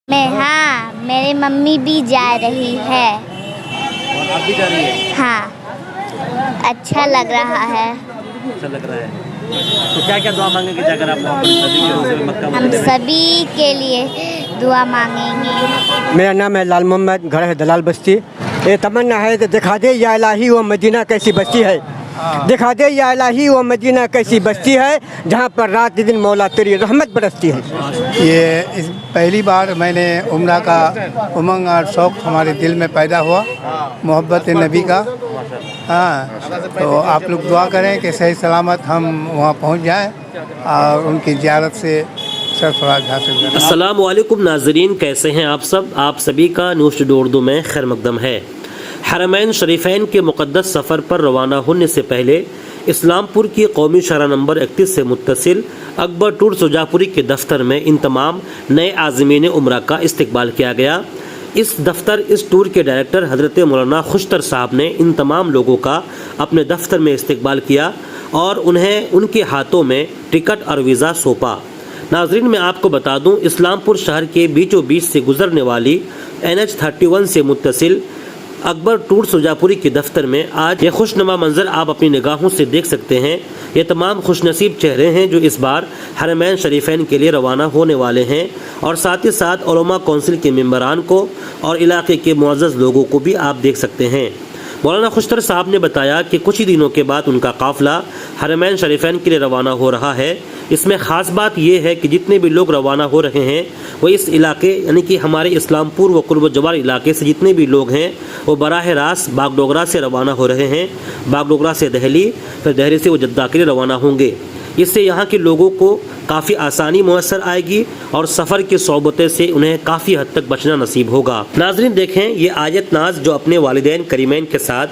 हाँ, मेरी मम्मी भी जा रही है। और आप भी जा रही है? हाँ, अच्छा लग रहा है। अच्छा लग रहा है। तो क्या क्या दुआ मांगेंगे जाकर आप वहाँ पर सभी के रूप में मक्का हम मदीना में? सभी के लिए दुआ मांगेंगे। मेरा नाम है लाल मोहम्मद, घर है दलाल बस्ती। ये तमन्ना है कि दिखा दे या इलाही वो मदीना कैसी बस्ती है, दिखा दे या इलाही वो मदीना कैसी बस्ती है जहाँ पर रात दिन मौला तेरी रहमत बरसती है। ये पहली बार मैंने उम्रा का उमंग और शौक़ हमारे दिल में पैदा हुआ, मोहब्बत नबी का। हाँ, तो आप लोग दुआ करें कि सही सलामत हम वहाँ पहुँच जाएं और उनकी ज़ियारत से सरफराज हासिल करें। अस्सलामु अलैकुम नाज़रीन, कैसे हैं आप सब? आप सभी का न्यूज़ टुडे उर्दू में खैर मकदम है। हरमैन शरीफैन के मुक़द्दस सफ़र पर रवाना होने से पहले इस्लामपुर की कौमी शहरा नंबर 31 से मुत्तसिल अकबर टूर सुजापुरी के दफ्तर में इन तमाम नए आज़मीन उम्रा का इस्तकबाल किया गया। इस टूर के डायरेक्टर हज़रत मौलाना खुशतर साहब ने इन तमाम लोगों का अपने दफ्तर में इस्तकबाल किया और उन्हें उनके हाथों में टिकट और वीज़ा सौंपा। नाज़रीन, मैं आपको बता दूं, इस्लामपुर शहर के बीचों बीच से गुजरने वाली NH 31 से मुत्तसिल अकबर टूर सुजापुरी के दफ्तर में आज ये खुशनुमा मंजर आप अपनी निगाहों से देख सकते हैं। ये तमाम खुशनसीब चेहरे हैं जो इस बार हरमैन शरीफैन के लिए रवाना होने वाले हैं और साथ ही साथ उलमा कौंसिल के मेंबरान को और इलाके के मुअज़्ज़ज़ लोगों को भी आप देख सकते हैं। मौलाना खुशतर साहब ने बताया कि कुछ ही दिनों के बाद उनका काफ़िला हरमैन शरीफैन के लिए रवाना हो रहा है। इसमें ख़ास बात यह है कि जितने भी लोग रवाना हो रहे हैं वो इस इलाके यानी कि हमारे इस्लामपुर व कुर्ब जवार इलाके से जितने भी लोग हैं वो बराह रास्त बागडोगरा से रवाना हो रहे हैं। बागडोगरा से दहली, फिर दहली से वो जद्दा के लिए रवाना होंगे। इससे यहाँ के लोगों को काफ़ी आसानी मुयस्सर आएगी और सफ़र की सोबतें से उन्हें काफ़ी हद तक बचना नसीब होगा। नाज़रीन देखें, ये आयत नाज जो अपने वालिदैन करीमैन के साथ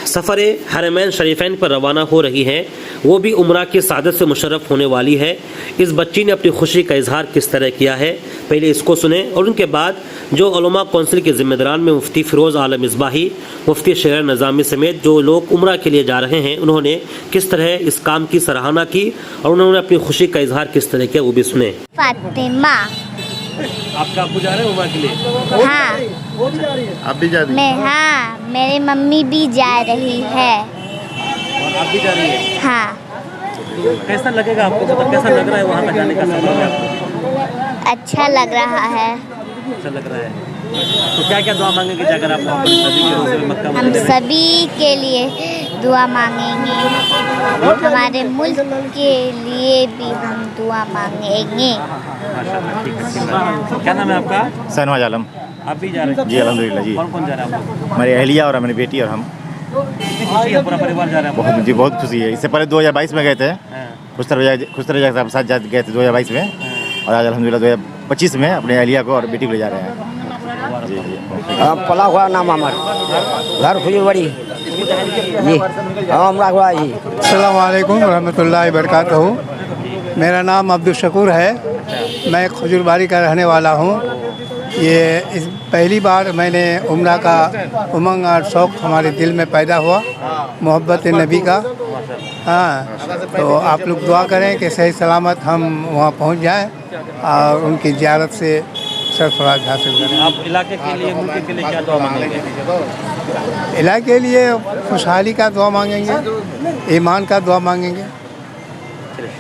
सफ़र हरमैन शरीफैन पर रवाना हो रही है वो भी उम्रा की सादत से मुशर्रफ होने वाली है। इस बच्ची ने अपनी खुशी का इजहार किस तरह किया है, पहले इसको सुने और उनके बाद जो उलमा कौंसिल के ज़िम्मेदारान में मुफ्ती फ़िरोज़ आलम मिसबाही, मुफ्ती शेर नज़ामी समेत जो लोग उम्रा के लिए जा रहे हैं उन्होंने किस तरह इस काम की सराहना की और उन्होंने अपनी खुशी का इजहार किस तरह किया वो भी सुने। फातिमा। आपका अब्बू जा रहे हैं उम्रा के लिए? हाँ, आप भी जा रही हैं? हाँ, मेरी मम्मी भी जा रही है। और आप भी जा रही हैं? हाँ, तो कैसा लगेगा आपको, मतलब कैसा लग रहा है वहाँ पर जाने का सफर में आपको? अच्छा लग रहा है। अच्छा लग रहा है। तो क्या क्या दुआ मांगेंगे जाकर आप वहाँ पर सभी के रूप में मक्का हम मदीना में? सभी के लिए दुआ मांगेंगे, हमारे मुल्क के लिए भी हम दुआ मांगेंगे। माशाल्लाह, ठीक है। क्या नाम है आपका? शहनवाज आलम। आप भी जा रहे हैं? जी अल्हम्दुलिल्लाह जी। कौन कौन जा रहा है आपको? मेरी अहलिया और मेरी बेटी और हम। कितनी खुशी है, पूरा परिवार जा रहा है? बहुत खुशी है। इससे पहले 2022 में गए थे, हाँ, खुशतर के साथ गए थे 2022 में, और आज अल्हम्दुलिल्लाह 2025 में अपने अहलिया को और बेटी को ले जा रहे हैं। जी जी। पला हुआ नाम हमारा, घर खुजूरबाड़ी जी। अस्सलाम वालेकुम रहमतुल्लाहि बरकातहू। मेरा नाम अब्दुल शकूर है, मैं खजूरबाड़ी का रहने वाला हूँ। ये पहली बार मैंने उम्रा का उमंग और शौक़ हमारे दिल में पैदा हुआ, मोहब्बत नबी का। हाँ, तो आप लोग दुआ करें कि सही सलामत हम वहाँ पहुँच जाएं और उनकी ज़ियारत से सरफराज हासिल करें। आप इलाके के लिए, मुल्क के लिए क्या दुआ मांगेंगे? इलाके के लिए खुशहाली का दुआ मांगेंगे, ईमान का दुआ मांगेंगे।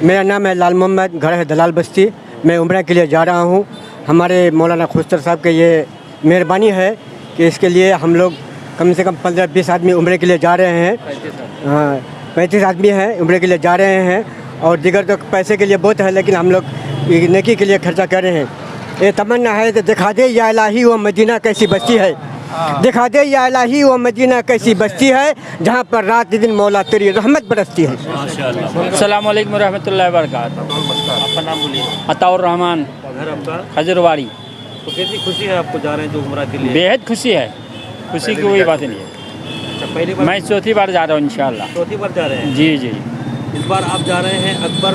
मेरा नाम है लाल मोहम्मद, घर है दलाल बस्ती। मैं उम्रा के लिए जा रहा हूँ। हमारे मौलाना खुशतर साहब के ये मेहरबानी है कि इसके लिए हम लोग कम से कम 15-20 आदमी उम्रे के लिए जा रहे हैं। 35 आदमी हैं उम्रे के लिए जा रहे हैं और दिगर तो पैसे के लिए बहुत है, लेकिन हम लोग नेकी के लिए खर्चा कर रहे हैं। ये तमन्ना है कि दिखा दे या इलाही वो मदीना कैसी बस्ती है, दिखा दे या इलाही वो मदीना कैसी बस्ती है जहाँ पर रात दिन मौला तेरी रहमत बरसती है। अस्सलाम वालेकुम रहमतुल्लाहि व बरकातहू। आपका नाम बोलिए। अताउर रहमान, घर आपका? खजूरबाड़ी। तो कितनी खुशी है आपको जा रहे हैं जो उम्रा के लिए? बेहद खुशी है, खुशी की कोई बात नहीं है। अच्छा, पहली बार? मैं चौथी बार जा रहा हूँ इंशाल्लाह। चौथी बार जा रहे हैं? जी जी। इस बार आप जा रहे हैं अकबर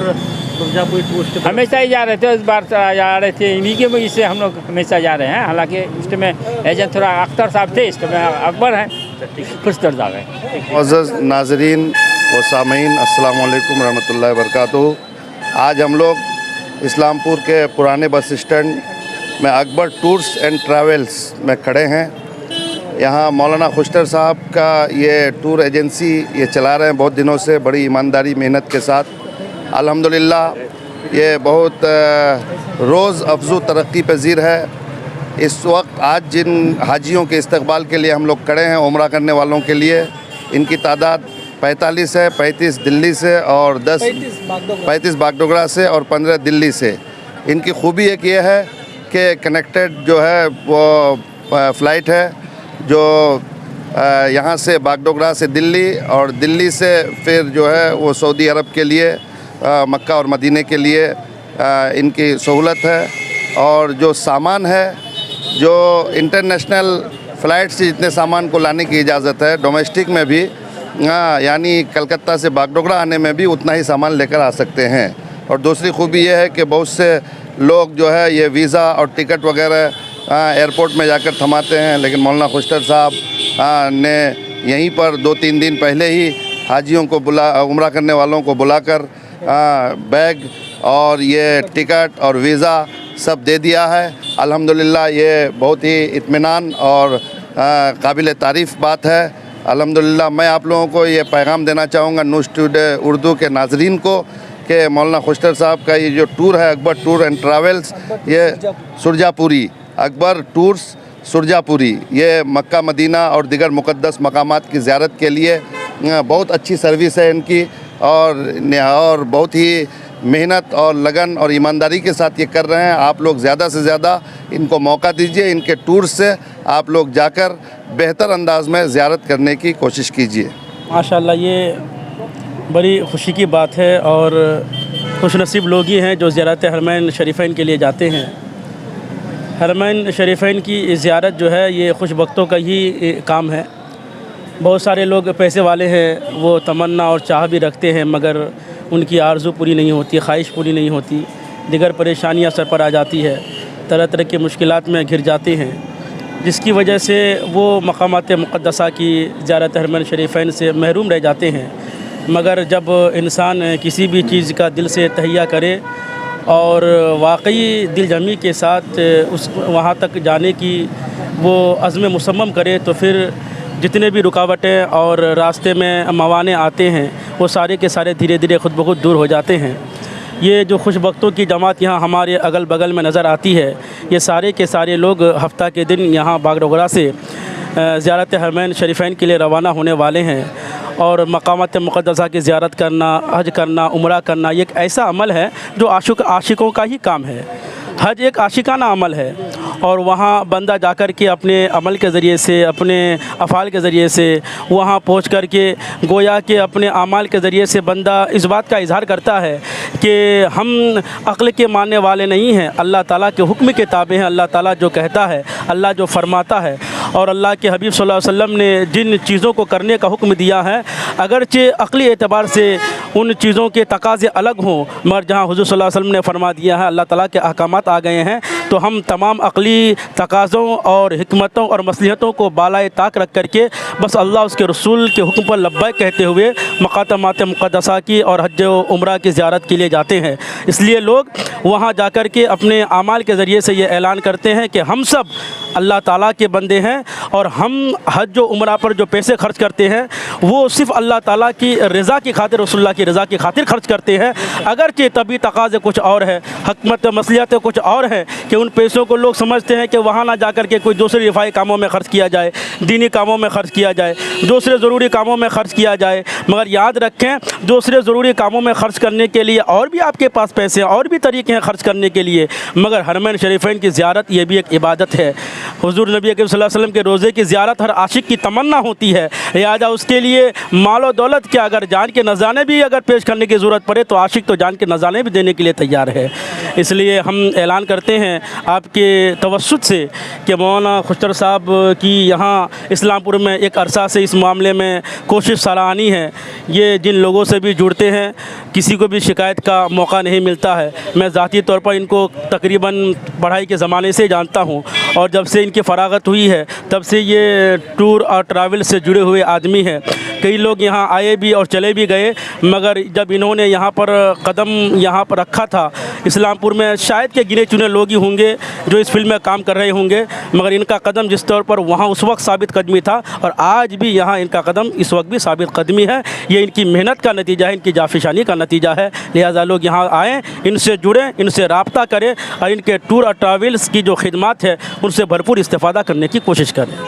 मिर्ज़ापुर टूरिस्ट पर? हमेशा ही जा रहे थे, इस बार जा रहे थे इन्हीं के वजह से हम लोग हमेशा जा रहे हैं। हालांकि इस में एजेंट थोड़ा अख्तर साहब थे, इस में अकबर हैं, खुशतर साहब हैं। मुअज़्ज़ज़ नाज़रीन व सामीन, अस्सलामु अलैकुम रहमतुल्लाहि व बरकातहू। आज हम लोग इस्लामपुर के पुराने बस स्टैंड में अकबर टूर्स एंड ट्रैवल्स में खड़े हैं। यहाँ मौलाना खुश्तर साहब का ये टूर एजेंसी ये चला रहे हैं बहुत दिनों से, बड़ी ईमानदारी मेहनत के साथ। अल्हम्दुलिल्लाह ये बहुत रोज़ अफजू तरक्की पजीर है। इस वक्त आज जिन हाजियों के इस्तकबाल के लिए हम लोग खड़े हैं, उम्रा करने वालों के लिए, इनकी तादाद 45 है। 35 दिल्ली से और 35 बागडोगरा से और 15 दिल्ली से। इनकी खूबी एक ये है कि कनेक्टेड जो है वो फ़्लाइट है जो यहाँ से बागडोगरा से दिल्ली और दिल्ली से फिर जो है वो सऊदी अरब के लिए मक्का और मदीने के लिए इनकी सहूलत है। और जो सामान है, जो इंटरनेशनल फ़्लाइट से जितने सामान को लाने की इजाज़त है, डोमेस्टिक में भी यानी कलकत्ता से बागडोगरा आने में भी उतना ही सामान लेकर आ सकते हैं। और दूसरी खूबी ये है कि बहुत से लोग जो है ये वीज़ा और टिकट वगैरह एयरपोर्ट में जाकर थमाते हैं, लेकिन मौलाना खुश्तर साहब ने यहीं पर 2-3 दिन पहले ही हाजियों को उम्रा करने वालों को बुलाकर बैग और ये टिकट और वीज़ा सब दे दिया है। अल्हम्दुलिल्लाह ये बहुत ही इत्मीनान और काबिल तारीफ़ बात है। अल्हम्दुलिल्लाह मैं आप लोगों को ये पैगाम देना चाहूँगा न्यूज़ टुडे उर्दू के नाजरीन को कि मौलाना खुश्तर साहब का ये जो टूर है अकबर टूर एंड ट्रैवल्स, ये सुरजापुरी अकबर टूर्स सुरजापुरी, ये मक्का मदीना और दिगर मुक़द्दस मकामात की ज़ियारत के लिए बहुत अच्छी सर्विस है इनकी। और बहुत ही मेहनत और लगन और ईमानदारी के साथ ये कर रहे हैं। आप लोग ज़्यादा से ज़्यादा इनको मौका दीजिए, इनके टूर से आप लोग जाकर बेहतर अंदाज में ज़ियारत करने की कोशिश कीजिए। माशाल्लाह ये बड़ी खुशी की बात है और खुशनसीब लोग ही हैं जो ज़ियारत हरमैन शरीफ़ैन के लिए जाते हैं। हरमैन शरीफ़ैन की ज़ियारत जो है ये खुशबख्तों का ही काम है। बहुत सारे लोग पैसे वाले हैं, वो तमन्ना और चाह भी रखते हैं मगर उनकी आरज़ू पूरी नहीं होती, ख्वाहिश पूरी नहीं होती, दिगर परेशानियां सर पर आ जाती है, तरह तरह की मुश्किलात में घिर जाते हैं, जिसकी वजह से वो मकामात मुक़द्दसा की ज़ियारत हरमैन शरीफ़ैन से महरूम रह जाते हैं। मगर जब इंसान किसी भी चीज़ का दिल से तहिया करे और वाकई दिल जमी के साथ उस वहाँ तक जाने की वो अज़्म मुसम्मम करे तो फिर जितने भी रुकावटें और रास्ते में मवाने आते हैं वो सारे के सारे धीरे धीरे खुद ब खुद दूर हो जाते हैं। ये जो खुशबख्तों की जमात यहाँ हमारे अगल बगल में नज़र आती है, ये सारे के सारे लोग हफ्ता के दिन यहाँ बागडोगरा से ज़ियारत हरमैन शरीफ़ैन के लिए रवाना होने वाले हैं। और मकामात मुक़द्दसा की ज़ियारत करना, हज करना, उम्रा करना ये एक ऐसा अमल है जो आशिकों का ही काम है। हज एक आशिकाना अमल है और वहाँ बंदा जाकर के अपने अमल के ज़रिए से, अपने अफ़ाल के ज़रिए से वहाँ पहुँच कर के गोया के अपने आमाल के ज़रिए से बंदा इस बात का इज़हार करता है कि हम अक्ल के मानने वाले नहीं हैं, अल्लाह ताला के हुक्म के ताबे हैं। अल्लाह ताला जो कहता है, अल्लाह जो फरमाता है और अल्लाह के हबीब सल्लल्लाहु अलैहि वसल्लम ने जिन चीज़ों को करने का हुक्म दिया है, अगरचे अक़ली एतबार से उन चीज़ों के तकाज़े अलग हों, मगर जहाँ हुज़ूर सल्लल्लाहु अलैहि वसल्लम ने फरमा दिया है, अल्लाह ताला के अहकामात आ गए हैं, तो हम तमाम अक़ली तकाज़ों और हिकमतों और मसलहतों को बालाए ताक रख करके बस अल्लाह उसके रसूल के हुक्म पर लब्बैक कहते हुए मकामात मुक़द्दसा की और हज उम्रा की ज़ियारत के लिए जाते हैं। इसलिए लोग वहाँ जाकर के अपने आमाल के ज़रिए से ये ऐलान करते हैं कि हम सब अल्लाह ताला के बंदे हैं और हम हज व उम्रा पर जो पैसे खर्च करते हैं वो सिर्फ़ अल्लाह ताला की रज़ा की खातिर, रसूलुल्लाह की रज़ा की खातिर खर्च करते हैं। अगरचे तभी तकाज़े कुछ और है, हिकमत मसलिहतें कुछ और हैं कि उन पैसों को लोग समझते हैं कि वहाँ ना जाकर के कोई दूसरे रिफाई कामों में ख़र्च किया जाए, दीनी कामों में ख़र्च किया जाए, दूसरे ज़रूरी कामों में ख़र्च किया जाए। मगर याद रखें, दूसरे ज़रूरी कामों में ख़र्च करने के लिए और भी आपके पास पैसे, और भी तरीके हैं ख़र्च करने के लिए, मगर हरमैन शरीफ़ैन की ज़ियारत ये भी एक इबादत है। हुज़ूर नबी अकरम सल्लल्लाहु अलैहि वसल्लम के रोज़े की ज़ियारत हर आशिक की तमन्ना होती है, लिहाजा उसके लिए मालो दौलत क्या, अगर जान के नज़राने भी अगर पेश करने की ज़रूरत पड़े तो आशिक तो जान के नज़राने भी देने के लिए तैयार है। इसलिए हम ऐलान करते हैं आपके तवस्सुत से कि मौलाना खुश्तर साहब की यहाँ इस्लामपुर में एक अरसा से इस मामले में कोशिश सराहनीय है। ये जिन लोगों से भी जुड़ते हैं किसी को भी शिकायत का मौका नहीं मिलता है। मैं ज़ाती तौर पर इनको तकरीबन पढ़ाई के ज़माने से जानता हूँ और जब से इनकी फ़रागत हुई है तब से ये टूर और ट्रैवल से जुड़े हुए आदमी हैं। कई लोग यहाँ आए भी और चले भी गए, मगर जब इन्होंने यहाँ पर कदम यहाँ पर रखा था इस्लामपुर में, शायद के गिने चुने लोग ही होंगे जो इस फील्ड में काम कर रहे होंगे, मगर इनका कदम जिस तौर पर वहाँ उस वक्त साबित कदमी था और आज भी यहाँ इनका कदम इस वक्त भी साबित कदमी है। ये इनकी मेहनत का नतीजा है, इनकी जाफिशानी का नतीजा है। लिहाजा लोग यहाँ आएँ, इनसे जुड़ें, इनसे राब्ता करें और इनके टूर और ट्रैवल्स की जो खिदमत है उनसे भरपूर इस्तेफ़ादा करने की कोशिश करें।